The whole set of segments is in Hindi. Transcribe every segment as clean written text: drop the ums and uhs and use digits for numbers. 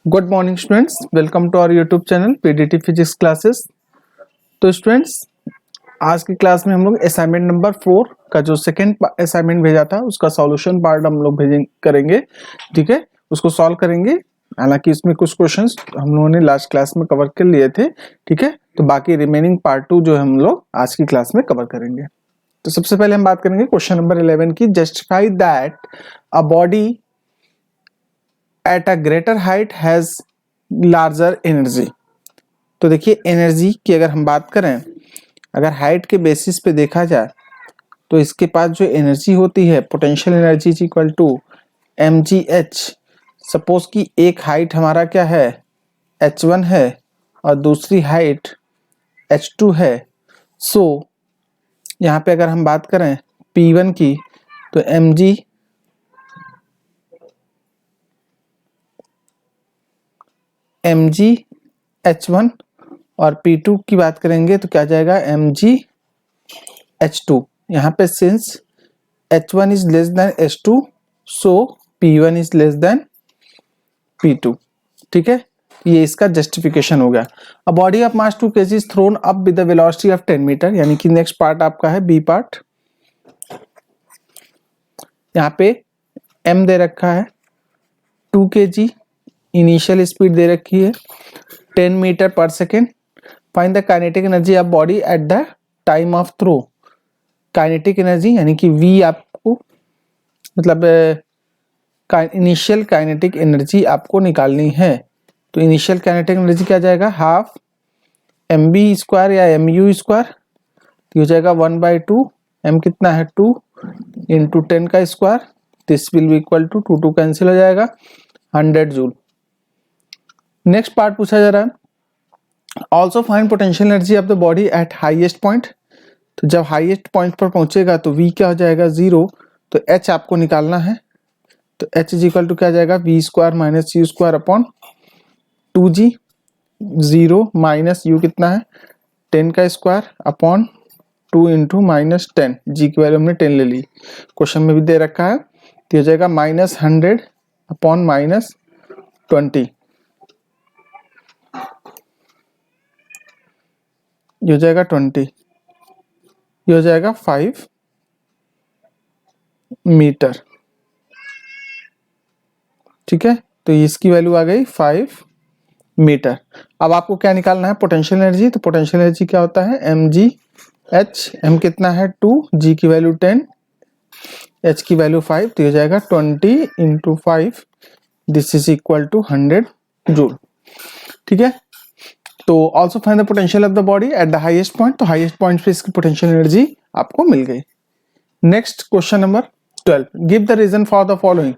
Good morning students, welcome to our YouTube channel PDT physics classes. तो स्टूडेंट्स, आज की क्लास में हम लोग असाइनमेंट नंबर 4 का जो सेकंड असाइनमेंट भेजा था उसका सॉल्यूशन पार्ट हम लोग करेंगे। ठीक है, उसको सॉल्व करेंगे। हालांकि इसमें कुछ क्वेश्चंस हम लोगों ने लास्ट क्लास में कवर कर लिए थे। ठीक है, तो बाकी रिमेनिंग पार्ट 2 जो हम लोग आज की क्लास में कवर करेंगे। तो सबसे पहले हम बात करेंगे क्वेश्चन नंबर 11 की। Justify that a body at a greater height has larger energy. तो देखिए, एनर्जी की अगर हम बात करें, अगर हाइट के बेसिस पे देखा जाए तो इसके पास जो एनर्जी होती है, potential energy is equal to mgh। Suppose कि एक हाइट हमारा क्या है, h1 है और दूसरी हाइट h2 है। सो यहाँ पे अगर हम बात करें p1 की तो mg h1 और P2 की बात करेंगे तो क्या जाएगा mg h2। यहाँ पे since h1 is less than h2 so P1 is less than P2। ठीक है, ये इसका जस्टिफिकेशन हो गया। A body of mass 2 kg is thrown up with the velocity of 10 metre, यानी कि नेक्स्ट पार्ट आपका है बी पार्ट। यहाँ पे m दे रखा है 2 kg, इनिशियल स्पीड दे रखी है 10 metre per second. Find the kinetic energy of body at the time of throw. Kinetic energy यानी कि V आपको मतलब इनिशियल काइनेटिक एनर्जी आपको निकालनी है। तो इनिशियल काइनेटिक एनर्जी क्या जाएगा, हाफ mb स्क्वायर या mu स्क्वायर, तो हो जाएगा 1/2। m कितना है 2 इंटू 10 का square, this will be equal to 2 cancel हो जाएगा 100 जूल। नेक्स्ट पार्ट पूछा जा रहा है, also find potential energy of the body eight highest point. तो जब हाईएस्ट पॉइंट पर पहुंचेगा तो V क्या हो जाएगा 0, तो H आपको निकालना है। तो H इज इक्वल टू क्या जाएगा V square minus U square upon 2G। 0 minus U कितना है 10 का square upon 2 into minus 10, G की वैल्यू हमने 10 ले ली, क्वेश्चन में भी दे रखा है। तो हो जाएगा -100 अपॉन -20, ये हो जाएगा 20, ये हो जाएगा 5 मीटर। ठीक है, तो इसकी वैल्यू आ गई 5 मीटर। अब आपको क्या निकालना है, पोटेंशियल एनर्जी। तो पोटेंशियल एनर्जी क्या होता है mg h, m कितना है 2, g की वैल्यू 10, h की वैल्यू 5, तो हो जाएगा 20 into 5, this is equal to 100 joule. ठीक है, तो also find the potential of the body at the highest point. तो हाईएस्ट पॉइंट पे इसकी पोटेंशियल एनर्जी आपको मिल गई। Next question number 12, give the reason for the following.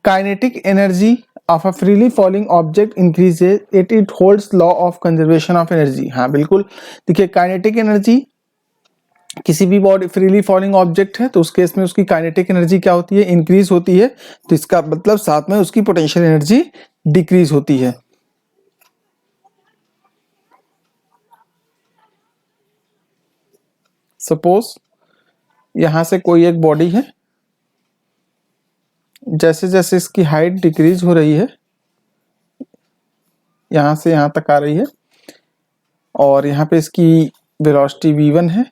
Kinetic energy of a freely falling object increases it holds law of conservation of energy। हाँ बिल्कुल, देखिए काइनेटिक एनर्जी किसी भी बॉडी फ्रीली फॉलिंग ऑब्जेक्ट है तो उस केस में उसकी काइनेटिक एनर्जी क्या होती है, इंक्रीज होती है। तो इसका मतलब साथ में उसकी पोटेंशियल एनर्जी डिक्रीज होती है। सपोज यहां से कोई एक बॉडी है, जैसे जैसे इसकी हाइट डिक्रीज हो रही है, यहां से यहां तक आ रही है, और यहाँ पे इसकी वेलोसिटी v1 है,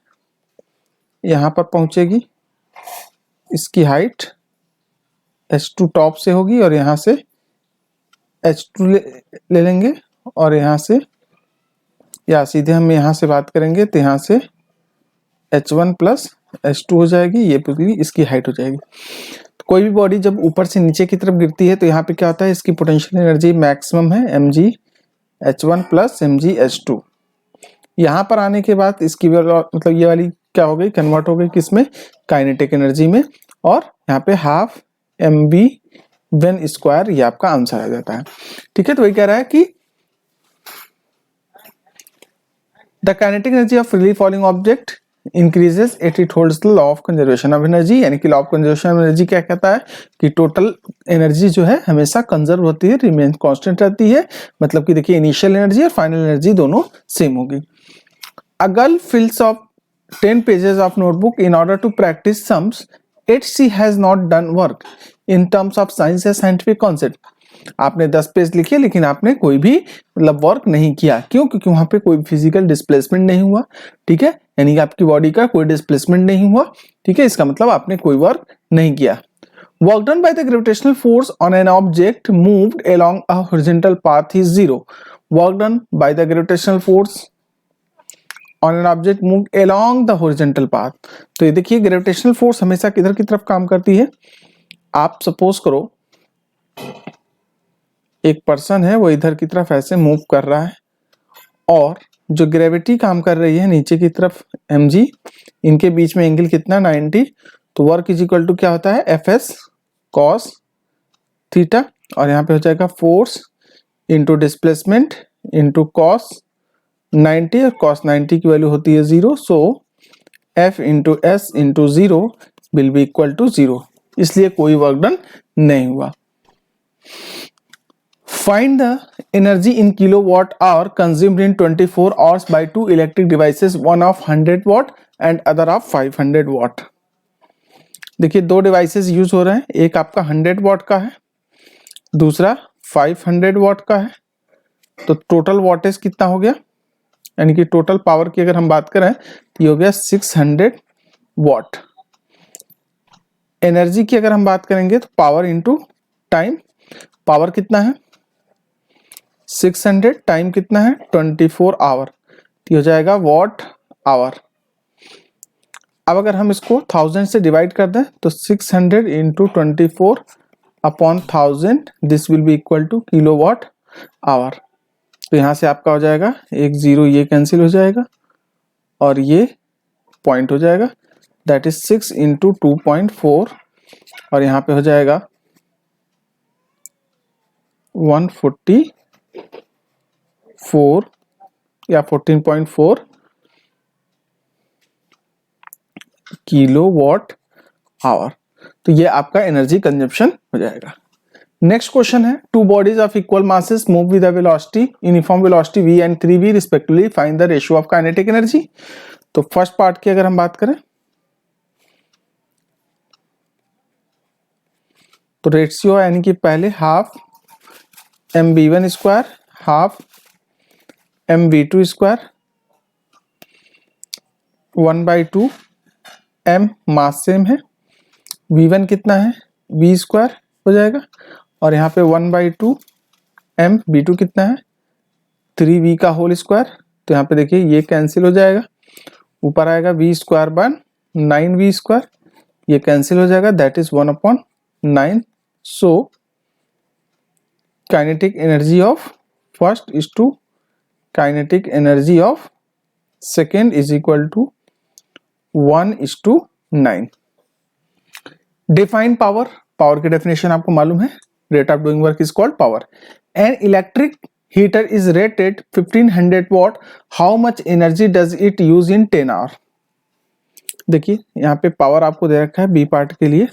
यहाँ पर पहुंचेगी, इसकी हाइट h2 टॉप से होगी और यहाँ से h2 ले लेंगे, और यहाँ से या सीधे हम यहाँ से बात करेंगे तो यहाँ से h1 प्लस h2 हो जाएगी, ये पूरी इसकी हाइट हो जाएगी। तो कोई भी बॉडी जब ऊपर से नीचे की तरफ गिरती है तो यहाँ पे क्या होता है, इसकी पोटेंशियल एनर्जी मैक्सिमम है mg h1 plus mg h2। यहाँ पर आने के बाद इसकी मतलब ये वाली क्या हो गई, कन्वर्ट हो गई किसमें, काइनेटिक एनर्जी में, और यहाँ पे हाफ mv1 स्क्वायर, ये आपका आंसर आ जाता है। ठीक है, तो वही कह रहा है कि the kinetic energy of freely falling object increases it holds the law of conservation of energy. यानी कि law of conservation of energy क्या कहता है कि टोटल एनर्जी जो है हमेशा कंजर्व होती है, रिमेन कांस्टेंट रहती है। मतलब कि देखिए इनिशियल एनर्जी और फाइनल एनर्जी दोनों सेम होगी। A girl fills up 10 pages of notebook in order to practice sums, yet she has not done work in terms of science and scientific concept। आपने 10 पेज लिखे लेकिन आपने कोई भी मतलब वर्क नहीं किया। क्यों? क्योंकि वहां पे कोई फिजिकल डिस्प्लेसमेंट नहीं हुआ। ठीक है, यानी कि आपकी बॉडी का कोई डिस्प्लेसमेंट नहीं हुआ। ठीक है, इसका मतलब आपने कोई वर्क नहीं किया। Work done by the gravitational force on an object moved along a horizontal path is 0. Work done by the gravitational force on an object moved along the horizontal path. तो ये देखिए ग्रेविटेशनल फोर्स हमेशा किधर की तरफ काम करती है। आप सपोज करो एक पर्सन है, वो इधर की तरफ ऐसे मूव कर रहा है और जो ग्रेविटी काम कर रही है नीचे की तरफ mg, इनके बीच में एंगल कितना 90। तो वर्क इज इक्वल टू क्या होता है fs cos थीटा, और यहाँ पे हो जाएगा force into displacement into cos 90, और कॉस 90 की वैल्यू होती है 0। So F into S into 0 will be equal to 0, इसलिए कोई वर्क डन नहीं हुआ। Find the energy in kilowatt hour consumed in 24 hours by two electric devices, one of 100 watt and other of 500 watt। देखिए दो डिवाइसेस यूज हो रहे हैं, एक आपका 100 वाट का है, दूसरा 500 वाट का है। तो टोटल वॉटेज कितना हो गया, यानी कि टोटल पावर की अगर हम बात करें तो ये हो गया 600 वाट। एनर्जी की अगर हम बात करेंगे तो पावर इनटू टाइम, पावर कितना है 600, टाइम कितना है 24 आवर, तो हो जाएगा वॉट आवर। अब अगर हम इसको 1000 से डिवाइड कर दें तो 600 into 24 upon 1000, this will be equal to kilowatt hour. तो यहाँ से आपका हो जाएगा एक जीरो, ये कैंसिल हो जाएगा और ये पॉइंट हो जाएगा, दैट इज 6 इंटू 2.4, और यहाँ पे हो जाएगा 144 या 14.4 किलो वॉट आवर। तो ये आपका एनर्जी कंजप्शन हो जाएगा। नेक्स्ट क्वेश्चन है, two bodies of equal masses move with velocity uniform velocity v and 3v respectively, find the ratio of kinetic energy. तो फर्स्ट पार्ट की अगर हम बात करें तो रेशियो यानी कि पहले half mv1 square half mv2 square 1/2 m mass same है, v1 कितना है v स्क्वायर हो जाएगा, और यहाँ पे 1/2 m v2 कितना है 3v का होल स्क्वायर। तो यहाँ पे देखिए ये कैंसिल हो जाएगा, ऊपर आएगा v स्क्वायर बन 9v स्क्वायर, ये कैंसिल हो जाएगा, that is 1/9। So kinetic energy of first is to kinetic energy of second is equal to 1:9। Define power, power की डेफिनेशन आपको मालूम है, rate of doing work is called power. An electric heater is rated 1500 watt, how much energy does it use in 10 hour. देखिए यहाँ पे पावर आपको दे रखा है बी पार्ट के लिए,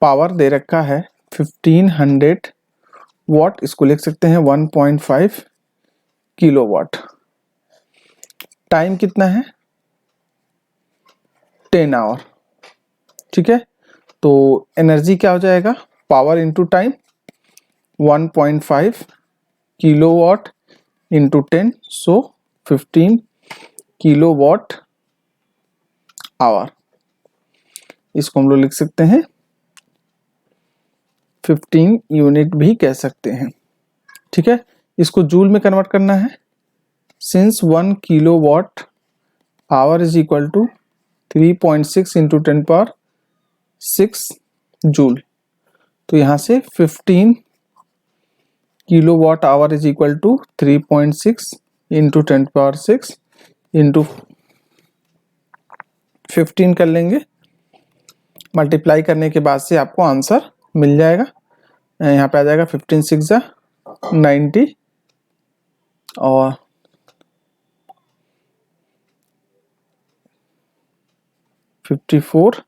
पावर दे रखा है 1500 वाट, इसको लिख सकते हैं 1.5 किलोवाट। टाइम कितना है 10 आवर। ठीक है, तो एनर्जी क्या हो जाएगा, power into time 1.5 kilowatt into 10, so 15 kilowatt our. इसको हम लोग लिख सकते हैं 15 यूनिट भी कह सकते हैं। ठीक है, इसको जूल में कन्वर्ट करना है, since 1 kilowatt hour is equal to 3.6 into 10 power 6 joule. तो यहाँ से 15 kilowatt hour is equal to 3.6 into 10 power 6 into 15 कर लेंगे, मल्टीप्लाई करने के बाद से आपको आंसर मिल जाएगा। यहाँ पे आ जाएगा 15 6 90 और 54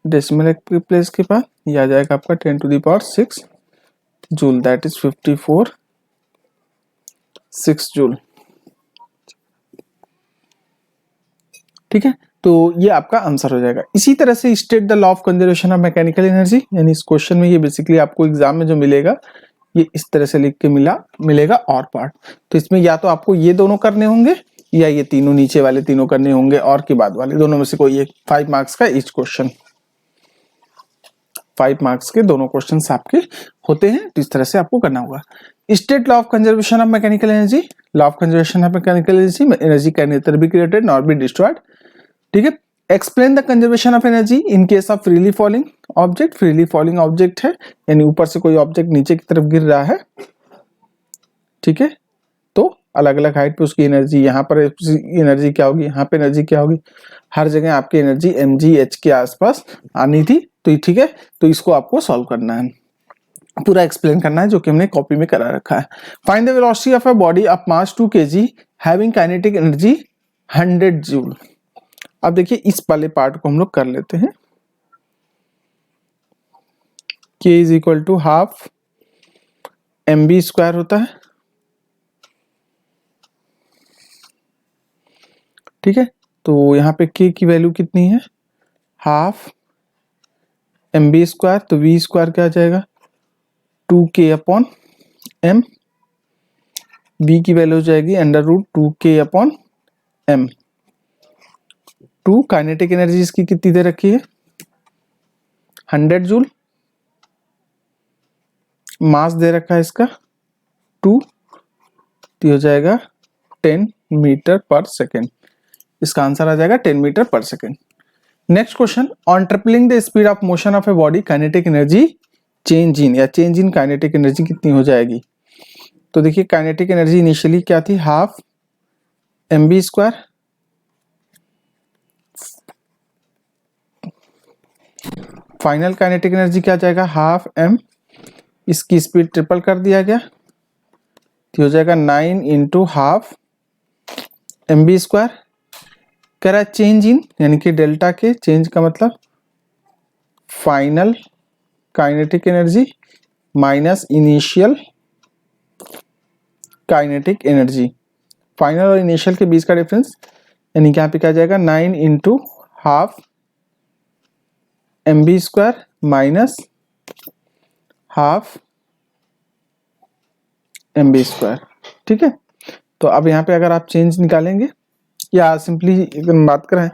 डेसिमल प्लेस के बाद ये आ जाएगा आपका 10 to the power 6 joule, that is 54 6 joule. ठीक है, तो ये आपका आंसर हो जाएगा। इसी तरह से state the law of conservation of mechanical energy, यानी इस क्वेश्चन में ये बेसिकली आपको एग्जाम में जो मिलेगा ये इस तरह से लिख के मिलेगा और पार्ट। तो इसमें या तो आपको ये दोनों करने होंगे या ये तीनों नीचे वाले तीनों करने होंगे और के बाद वाले, दोनों में से कोई एक। 5 मार्क्स का ईच क्वेश्चन, 5 मार्क्स के दोनों क्वेश्चन आपके होते हैं। तो इस तरह से आपको करना होगा। State law of conservation of mechanical energy. Law of conservation of mechanical energy can nether be created nor be destroyed. ठीक है। Explain the conservation of energy in case of freely falling object. Freely falling object है यानी ऊपर से कोई ऑब्जेक्ट नीचे की तरफ गिर रहा है, ठीक है, तो अलग अलग हाइट पे उसकी एनर्जी, यहाँ पर एनर्जी क्या होगी, यहाँ पे एनर्जी क्या होगी, हर जगह आपकी एनर्जी mgh के आसपास आनी थी। तो ठीक है, तो इसको आपको सॉल्व करना है, पूरा एक्सप्लेन करना है, जो कि हमने कॉपी में करा रखा है। Find the velocity of a body of mass 2 kg having kinetic energy 100 joule. अब देखिए इस वाले पार्ट को हम लोग कर लेते हैं। k is equal to half mb square होता है, ठीक है। तो यहाँ पे k की वैल्यू कितनी है, हाफ mb स्क्वायर, तो v स्क्वायर क्या आ जाएगा 2k अपॉन m, b की वैल्यू हो जाएगी under root 2k upon m। 2 kinetic energy इसकी कितनी दे रखी है 100 जूल, मास दे रखा है इसका 2, तो हो जाएगा 10 मीटर पर सेकेंड। इसका आंसर आ जाएगा 10 metre per second. Next question, on tripling the speed of motion of a body kinetic energy change in, या चेंज इन काइनेटिक एनर्जी कितनी हो जाएगी। तो देखिए काइनेटिक एनर्जी इनिशियली क्या थी, half mb square, final kinetic energy क्या जाएगा हाफ m, इसकी स्पीड ट्रिपल कर दिया गया, तो हो जाएगा 9 इंटू हाफ mb स्क्वायर। कह रहा है चेंज इन, यानी कि डेल्टा के, चेंज का मतलब final kinetic energy minus initial kinetic energy, final और इनिशियल के बीच का डिफरेंस, यानी कि यहाँ पे क्या जाएगा 9 into half mb square minus half mb square, ठीक है। तो अब यहाँ पे अगर आप चेंज निकालेंगे या सिंपली अगर बात करें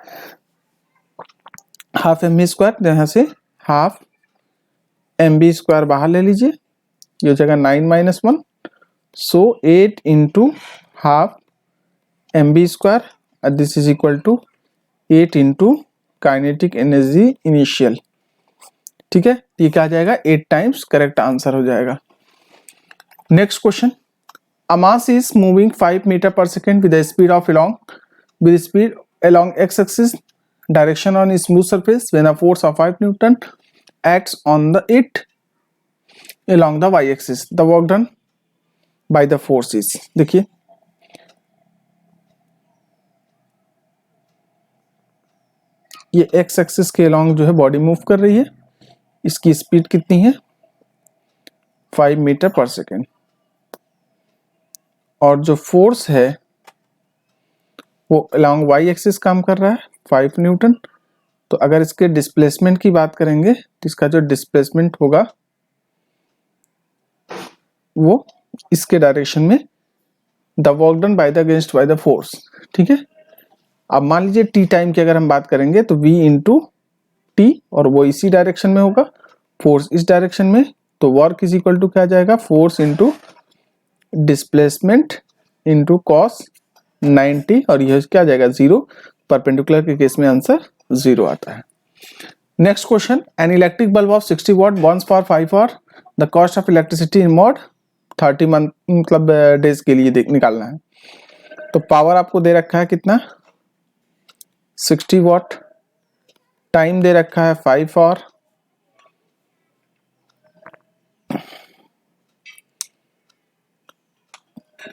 हाफ mb स्क्वायर, तो यहाँ से हाफ mb स्क्वायर बाहर ले लीजिए, ये हो जाएगा 9 minus 1, so 8 into half mb square, this is equal to 8 into kinetic energy initial, ठीक है। ये क्या आ जाएगा 8 टाइम्स, करेक्ट आंसर हो जाएगा। Next question, a mass is moving 5 meter per second with the speed of along x-axis direction on a smooth surface when a force of 5 Newton acts on it along the y-axis. The work done by the force is, देखिए ये x एक्सिस के along जो है बॉडी मूव कर रही है, इसकी स्पीड कितनी है 5 मीटर पर सेकेंड, और जो फोर्स है वो अलॉन्ग वाई एक्सिस काम कर रहा है 5 न्यूटन। तो अगर इसके डिस्प्लेसमेंट की बात करेंगे तो इसका जो डिस्प्लेसमेंट होगा वो इसके डायरेक्शन में, the work done by the against by the force, ठीक है। अब मान लीजिए टी टाइम की अगर हम बात करेंगे तो v इंटू टी, और वो इसी डायरेक्शन में होगा, फोर्स इस डायरेक्शन में, तो वर्क इज इक्वल टू क्या जाएगा force into displacement into cos 90, और यह क्या जाएगा 0, परपेंडिकुलर के केस में आंसर 0 आता है। Next question, an electric bulb of 60 watt burns for 5 hour, the cost of electricity in मॉड 30 मंथ मतलब डेज के लिए निकालना है। तो पावर आपको दे रखा है कितना 60 वाट, टाइम दे रखा है 5 आवर,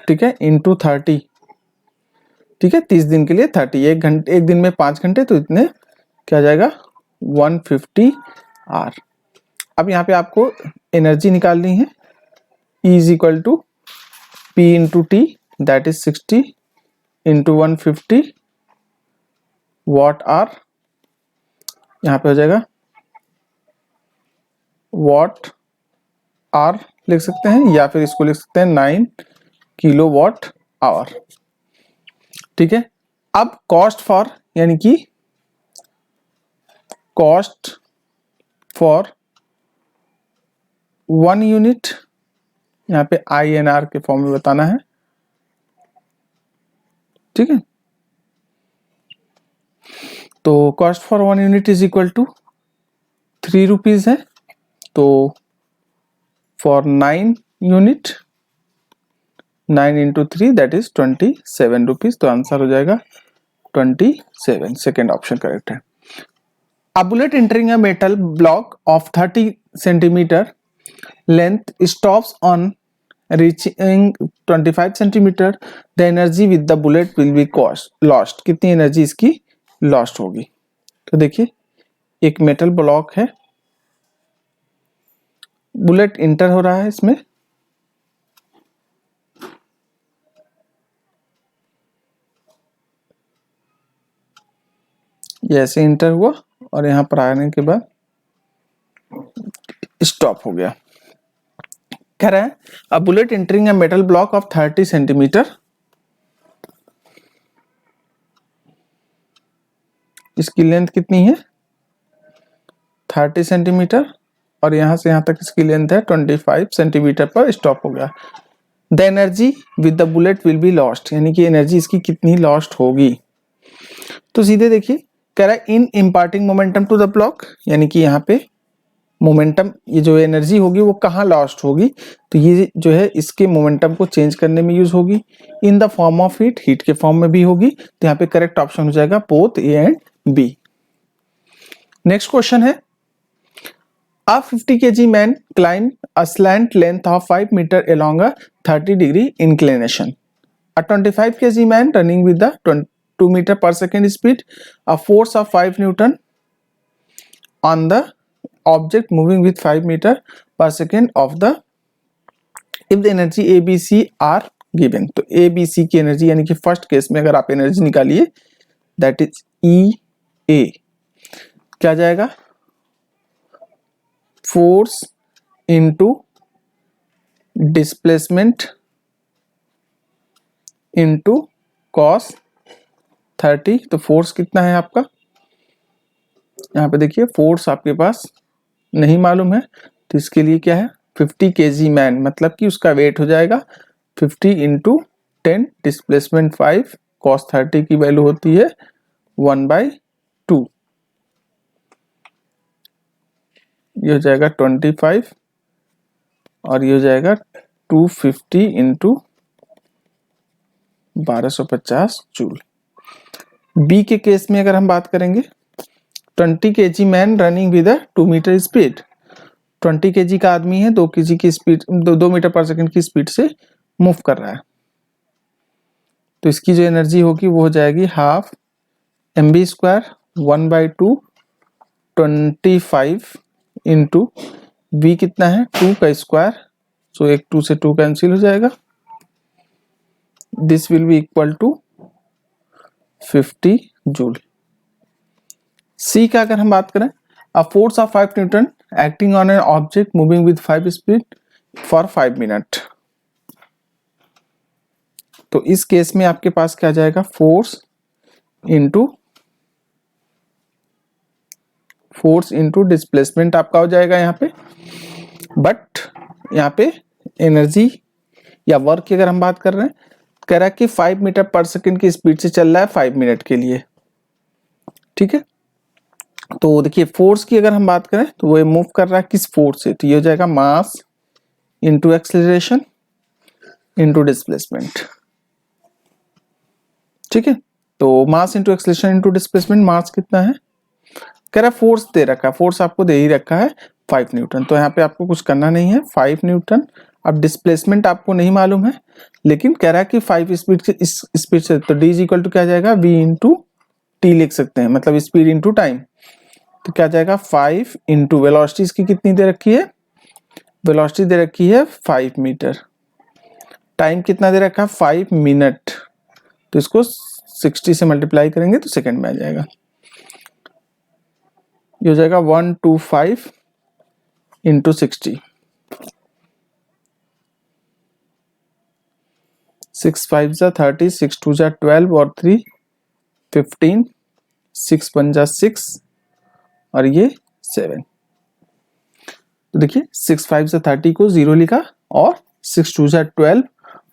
ठीक है, इंटू 30, ठीक है, 30 दिन के लिए 30, एक दिन में 5 घंटे, तो इतने क्या जाएगा 150 आवर। अब यहाँ पे आपको एनर्जी निकालनी है, E is equal to P into T, that is 60 into 150 watt hour, यहाँ पे हो जाएगा वॉट आर लिख सकते हैं, या फिर इसको लिख सकते हैं 9 किलोवाट आवर। ठीक है, अब कॉस्ट फॉर, यानी कि कॉस्ट फॉर 1 यूनिट, यहाँ पे INR के फॉर्म में बताना है। ठीक है, तो cost for 1 unit is equal to 3 rupees है, तो for 9 unit 9 into 3 that is 27 rupees, तो आंसर हो जाएगा 27। सेकेंड ऑप्शन करेक्ट है। A bullet entering a metal block of 30 centimeter length stops on reaching 25 centimeter. The energy with the bullet will be lost. कितनी एनर्जी इसकी लॉस्ट होगी? तो देखिए एक मेटल ब्लॉक है, बुलेट इंटर हो रहा है इसमें, ये ऐसे इंटर हुआ और यहां पर आने के बाद स्टॉप हो गया। कह रहा है a bullet entering a metal block of 30 centimetre, इसकी लेंथ कितनी है 30 सेंटीमीटर, और यहां से यहां तक इसकी लेंथ है 25 सेंटीमीटर पर स्टॉप हो गया। The energy with the bullet will be lost, यानी कि एनर्जी इसकी कितनी लॉस्ट होगी? तो सीधे देखिए कह रहा है in imparting momentum to the block, यानी कि यहाँ पे मोमेंटम, ये जो एनर्जी होगी वो कहाँ लॉस्ट होगी? तो ये जो है इसके मोमेंटम को चेंज करने में यूज होगी। In the form of heat, heat के फॉर्म में भी होगी, तो यहाँ पे करेक्ट ऑप्शन हो जाएगा both A and B. Next question है A 50 kg man climb a slant length of 5 meter along a 30-degree inclination. A 25 kg man running with the 2 meter per second speed, a force of 5 Newton on the object moving with 5 meter per second of the, if the energy A, B, C are given. तो A, B, C की एनर्जी, यानी कि फर्स्ट केस में अगर आप एनर्जी निकालिए दैट इज E A, क्या जाएगा force into displacement into cos 30। तो फोर्स कितना है आपका, यहाँ पे देखिए फोर्स आपके पास नहीं मालूम है, तो इसके लिए क्या है 50 kg मैन, मतलब कि उसका वेट हो जाएगा 50 इंटू 10 डिस्प्लेसमेंट 5, cos 30 की वैल्यू होती है 1/2, ये हो जाएगा 25 और ये हो जाएगा 250 इंटू 1250 जूल। बी के केस में अगर हम बात करेंगे 20 kg man running with 2 metre speed, 20 kg का आदमी है 2 kg की स्पीड 2 मीटर पर सेकंड की स्पीड से मूव कर रहा है, तो इसकी जो एनर्जी होगी वो हो जाएगी हाफ mv² 1/2 25 इंटू v कितना है 2 का स्क्वायर, सो एक 2 से 2 कैंसिल हो जाएगा, this will be equal to 50 joule. C का अगर हम बात करें a force of 5 newton acting on an object moving with 5 speed for 5 minute, तो इस केस में आपके पास क्या जाएगा फोर्स इंटू डिस्प्लेसमेंट आपका हो जाएगा यहाँ पे, बट यहाँ पे एनर्जी या वर्क की अगर हम बात कर रहे हैं कह रहा है कि 5 मीटर पर सेकंड की स्पीड से चल रहा है 5 मिनट के लिए। ठीक है, तो देखिए फोर्स की अगर हम बात करें तो वो मूव कर रहा है किस फोर्स से, तो ये हो जाएगा mass into acceleration into displacement. ठीक है, तो mass into acceleration into displacement, mass कितना है कह रहा है फोर्स दे रखा है, फोर्स आपको दे ही रखा है 5 न्यूटन, तो यहाँ पे आपको कुछ करना नहीं है 5 न्यूटन। अब डिस्प्लेसमेंट आपको नहीं मालूम है, लेकिन कह रहा है कि 5 स्पीड से इस स्पीड से, तो d इज इक्वल टू क्या जाएगा v इंटू टी लिख सकते हैं, मतलब स्पीड इंटू टाइम, तो क्या जाएगा 5 इंटू वेलोसिटी इसकी कितनी दे रखी है, वेलोसिटी दे रखी है 5 मीटर, टाइम कितना दे रखा है 5 मिनट, तो इसको 60 से मल्टीप्लाई करेंगे तो सेकेंड में आ जाएगा। ये हो जाएगा 125 इंटू 60, 6 5 जा 30, 6 2 जा 12 और 3 15, 6 1 जा 6 और ये 7। तो देखिए 6 5 जा 30 को 0 लिखा और 6 2 जा 12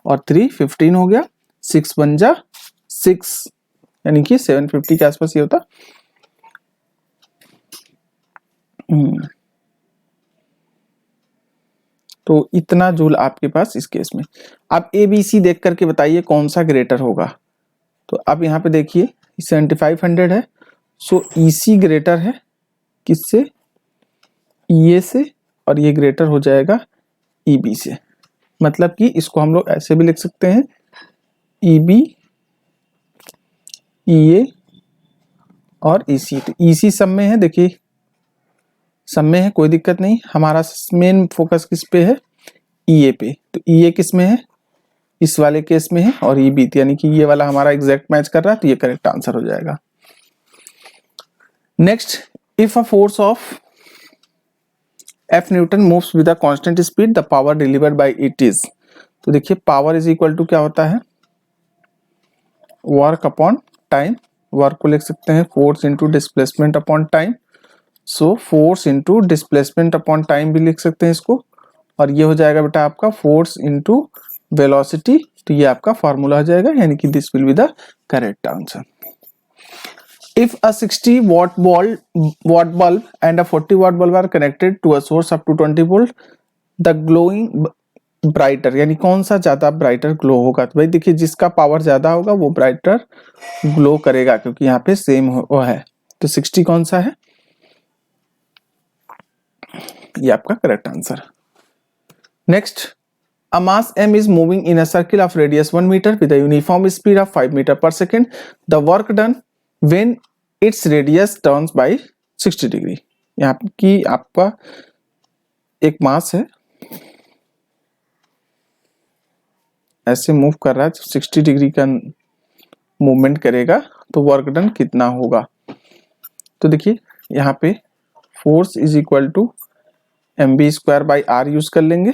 और 3 15 हो गया, 6 1 जा 6 यानी कि 750 के आसपास ये होता। तो इतना जूल आपके पास इस केस में। आप ABC देख करके बताइए कौन सा ग्रेटर होगा। तो अब यहाँ पे देखिए 7500 है, सो EC ग्रेटर है किससे, EA से, और ये ग्रेटर हो जाएगा EB से। मतलब कि इसको हम लोग ऐसे भी लिख सकते हैं EB, EA और EC। तो EC सब में है, देखिए सब में है, कोई दिक्कत नहीं। हमारा मेन फोकस किस पे है, EA पे। तो EA किस में है, इस वाले केस में है, और EB यानी कि ये वाला हमारा एग्जैक्ट मैच कर रहा है, तो ये करेक्ट आंसर हो जाएगा। Next, if a force of F Newton moves with a constant speed, the power delivered by it is. तो देखिए पावर इज इक्वल टू क्या होता है, वर्क अपॉन टाइम। वर्क को लिख सकते हैं force into displacement upon time. So force into displacement upon time भी लिख सकते हैं इसको, और ये हो जाएगा बेटा आपका फोर्स इंटू वेलोसिटी। तो ये आपका फॉर्मूला हो जाएगा, यानी कि this will be the correct answer. If a 60 watt bulb and a 40 watt bulb are connected to a source up to 20 volt, the glowing brighter, यानी कौन सा ज्यादा ब्राइटर ग्लो होगा। तो भाई देखिए जिसका पावर ज्यादा होगा वो ब्राइटर ग्लो करेगा, क्योंकि यहाँ पे सेम वो है। तो 60 कौन सा है, ये आपका correct answer. Next, a mass m is moving in a circle of radius 1 meter with a uniform speed of 5 meter per second. The work done when its radius turns by 60 degree. यहाँ की आपका एक मास है, ऐसे मूव कर रहा है, 60 डिग्री का मूवमेंट करेगा, तो वर्क डन कितना होगा। तो देखिए यहाँ पे force is equal to mv²/r use कर लेंगे,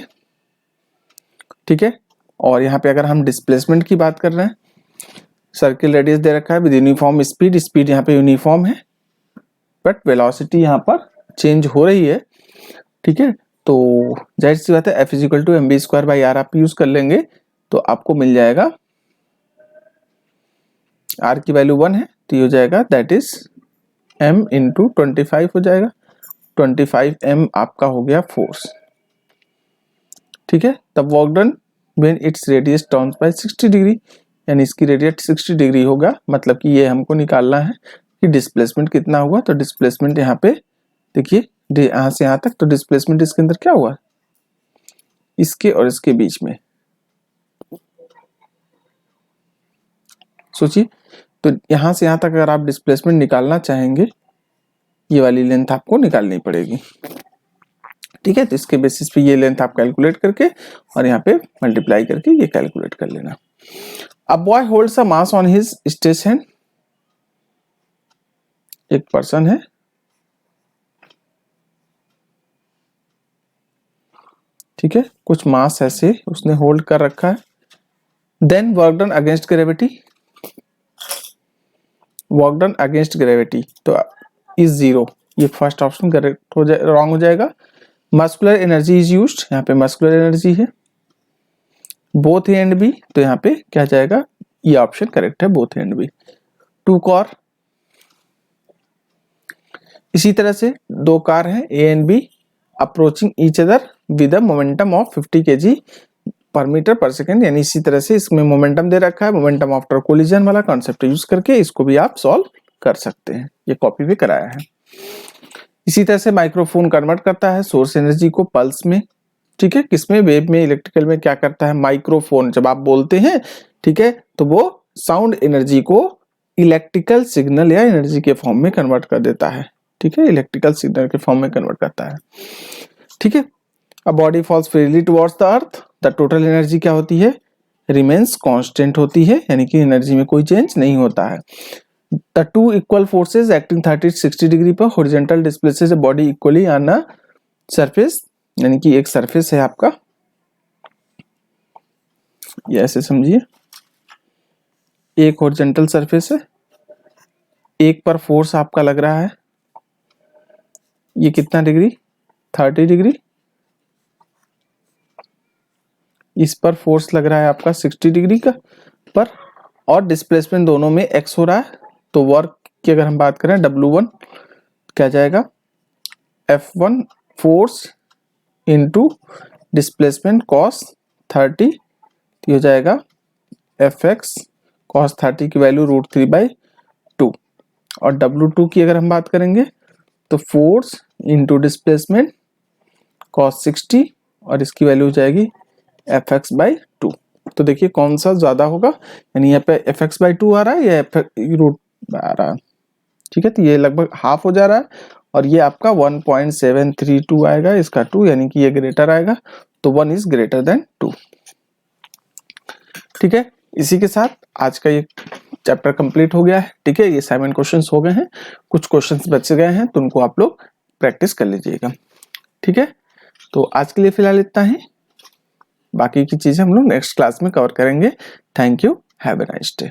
ठीक है। और यहाँ पे अगर हम डिस्प्लेसमेंट की बात कर रहे हैं, सर्किल रेडियस दे रखा है विद यूनिफॉर्म स्पीड, स्पीड यहाँ पे यूनिफॉर्म है बट वेलोसिटी यहाँ पर चेंज हो रही है, ठीक है। तो जाहिर सी बात है F is equal to mv²/r आप यूज कर लेंगे, तो आपको मिल जाएगा r की वैल्यू 1 है, तो ये हो जाएगा दैट इज m इंटू 25 हो जाएगा। 25 m आपका हो गया फोर्स, ठीक है। तब work done when its radius turns by 60 degree, यानी इसकी रेडियस 60 डिग्री होगा। मतलब कि ये हमको निकालना है कि डिस्प्लेसमेंट कितना हुआ। तो डिस्प्लेसमेंट यहाँ पे देखिए यहाँ से यहाँ तक, तो डिस्प्लेसमेंट इसके अंदर क्या हुआ, इसके और इसके बीच में सोचिए। तो यहाँ से यहाँ तक अगर आप डिस्प्लेसमेंट निकालना चाहेंगे, ये वाली लेंथ आपको निकालनी पड़ेगी, ठीक है। तो इसके बेसिस पे ये लेंथ आप कैलकुलेट करके और यहाँ पे मल्टीप्लाई करके ये कैलकुलेट कर लेना। A boy holds a mass on his stretched hand. एक पर्सन है, ठीक है, कुछ मास ऐसे उसने होल्ड कर रखा है। Then work done against gravity, work done against gravity तो इज 0, ये फर्स्ट ऑप्शन करेक्ट हो जाए, रॉन्ग हो जाएगा। मस्कुलर एनर्जी इज यूज्ड, यहाँ पे मस्कुलर एनर्जी है। बोथ ए एंड बी, तो यहाँ पे क्या जाएगा, ये ऑप्शन करेक्ट है, both A and B. 2 car, इसी तरह से 2 कार हैं A and B approaching each other with a momentum of 50 kg per metre per second, यानी इसी तरह से इसमें मोमेंटम दे रखा है। मोमेंटम आफ्टर कोलिजन वाला कॉन्सेप्ट यूज करके इसको भी आप सॉल्व कर सकते हैं, ये कॉपी भी कराया है। इसी तरह से माइक्रोफोन कन्वर्ट करता है सोर्स एनर्जी को पल्स में, ठीक है। किसमें, वेव में, इलेक्ट्रिकल में क्या करता है, माइक्रोफोन जब आप बोलते हैं, ठीक है, तो वो साउंड एनर्जी को इलेक्ट्रिकल सिग्नल या एनर्जी के फॉर्म में कन्वर्ट कर देता है, ठीक है, इलेक्ट्रिकल सिग्नल के फॉर्म में कन्वर्ट करता है, ठीक है। A body falls freely towards the earth, the total energy क्या होती है, रिमेन्स कांस्टेंट होती है, यानी कि एनर्जी में कोई चेंज नहीं होता है। The two equal forces acting 30-60 degree पर horizontal displaces a body equally on a surface, यानी कि एक सरफेस है आपका, ये ऐसे समझिए, एक हॉरिजॉन्टल सरफेस है, एक पर फोर्स आपका लग रहा है, ये कितना डिग्री, 30 डिग्री, इस पर फोर्स लग रहा है आपका 60 डिग्री का पर, और डिस्प्लेसमेंट दोनों में x हो रहा है। तो वर्क की अगर हम बात करें W1 क्या जाएगा, F1 force into displacement cos 30, ये हो जाएगा Fx cos 30 की वैल्यू √3/2। और W2 की अगर हम बात करेंगे तो फोर्स इंटू डिस्प्लेसमेंट cos 60 और इसकी वैल्यू हो जाएगी Fx/2। तो देखिए कौन सा ज्यादा होगा, यानी यहाँ पे Fx/2 आ रहा है या रूट आ रहा है, ठीक है। तो ये लगभग हाफ हो जा रहा है और ये आपका 1.732 आएगा, इसका 2, यानी कि ये ग्रेटर आएगा, तो 1 इज ग्रेटर देन 2, ठीक है। इसी के साथ आज का ये चैप्टर कंप्लीट हो गया है, ठीक है। ये असाइनमेंट क्वेश्चंस हो गए हैं, कुछ क्वेश्चंस बच गए हैं तो उनको आप लोग प्रैक्टिस कर लीजिएगा, ठीक है। तो आज के लिए फिलहाल इतना ही, बाकी की चीजें हम लोग नेक्स्ट क्लास में कवर करेंगे। Thank you, have a nice day.